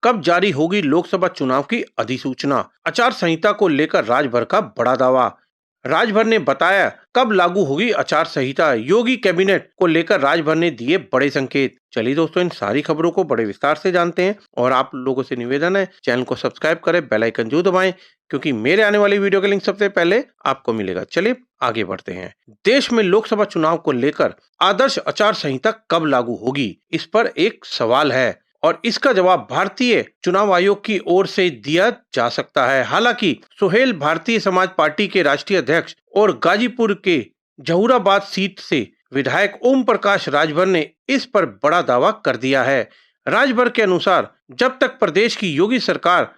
कब जारी होगी लोकसभा चुनाव की अधिसूचना? आचार संहिता को लेकर राजभर का बड़ा दावा। राजभर ने बताया कब लागू होगी आचार संहिता। योगी कैबिनेट को लेकर राजभर ने दिए बड़े संकेत। चलिए दोस्तों, इन सारी खबरों को बड़े विस्तार से जानते हैं और आप लोगों से निवेदन है चैनल को सब्सक्राइब करें, बेल आइकन जरूर दबाएं, क्योंकि मेरे आने वाली वीडियो का लिंक सबसे पहले आपको मिलेगा। चलिए आगे बढ़ते हैं। देश में लोकसभा चुनाव को लेकर आदर्श आचार संहिता कब लागू होगी, इस पर एक सवाल है और इसका जवाब भारतीय चुनाव आयोग की ओर से दिया जा सकता है। हालांकि सुहेल भारतीय समाज पार्टी के राष्ट्रीय अध्यक्ष और गाजीपुर के जहूराबाद सीट से विधायक ओम प्रकाश राजभर ने इस पर बड़ा दावा कर दिया है। राजभर के अनुसार जब तक प्रदेश की योगी सरकार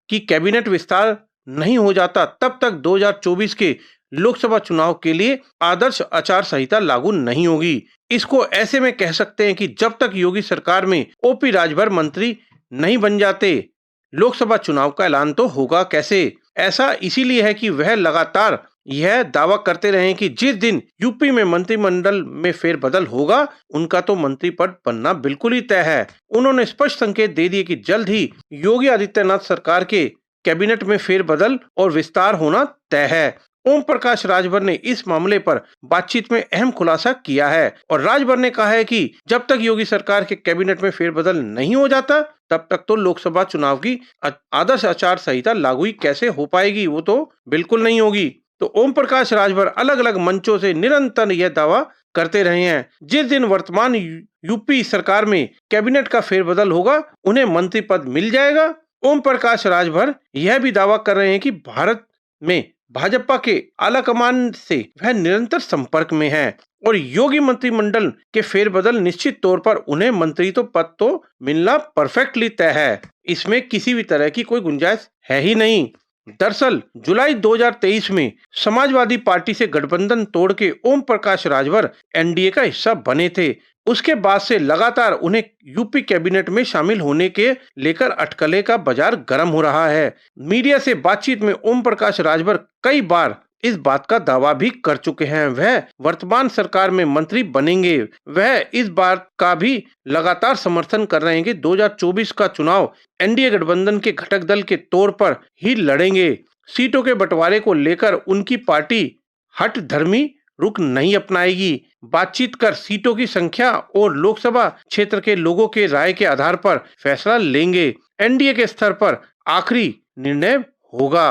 की कैबिनेट विस्तार नहीं हो जाता तब तक 2024 के लोकसभा चुनाव के लिए आदर्श आचार संहिता लागू नहीं होगी। इसको ऐसे में कह सकते हैं कि जब तक योगी सरकार में ओपी राजभर मंत्री नहीं बन जाते, लोकसभा चुनाव का ऐलान तो होगा कैसे। ऐसा इसीलिए है कि वह लगातार यह दावा करते रहे कि जिस दिन यूपी में मंत्रिमंडल में फेरबदल होगा उनका तो मंत्री पद बनना बिल्कुल ही तय है। उन्होंने स्पष्ट संकेत दे दिए कि जल्द ही योगी आदित्यनाथ सरकार के कैबिनेट में फेरबदल और विस्तार होना तय है। ओम प्रकाश राजभर ने इस मामले पर बातचीत में अहम खुलासा किया है और राजभर ने कहा है कि जब तक योगी सरकार के कैबिनेट में फेरबदल नहीं हो जाता तब तक तो लोकसभा चुनाव की आदर्श आचार संहिता लागू ही कैसे हो पाएगी, वो तो बिल्कुल नहीं होगी। तो ओम प्रकाश राजभर अलग अलग मंचों से निरंतर यह दावा करते रहे हैं जिस दिन वर्तमान यूपी सरकार में कैबिनेट का फेरबदल होगा उन्हें मंत्री पद मिल जाएगा। ओम प्रकाश राजभर यह भी दावा कर रहे हैं कि भारत में भाजपा के आलाकमान से वह निरंतर संपर्क में है और योगी मंत्रिमंडल के फेरबदल निश्चित तौर पर उन्हें मंत्री तो पद तो मिलना परफेक्टली तय है। इसमें किसी भी तरह की कोई गुंजाइश है ही नहीं। दरअसल जुलाई 2023 में समाजवादी पार्टी से गठबंधन तोड़ के ओम प्रकाश राजभर एनडीए का हिस्सा बने थे। उसके बाद से लगातार उन्हें यूपी कैबिनेट में शामिल होने के लेकर अटकलें का बाजार गर्म हो रहा है। मीडिया से बातचीत में ओम प्रकाश राजभर कई बार इस बात का दावा भी कर चुके हैं वह वर्तमान सरकार में मंत्री बनेंगे। वह इस बात का भी लगातार समर्थन कर रहे हैं कि 2024 का चुनाव एनडीए गठबंधन के घटक दल के तौर पर ही लड़ेंगे। सीटों के बंटवारे को लेकर उनकी पार्टी हठ धर्मी रुख नहीं अपनाएगी। बातचीत कर सीटों की संख्या और लोकसभा क्षेत्र के लोगों के राय के आधार पर फैसला लेंगे। एनडीए के स्तर पर आखिरी निर्णय होगा।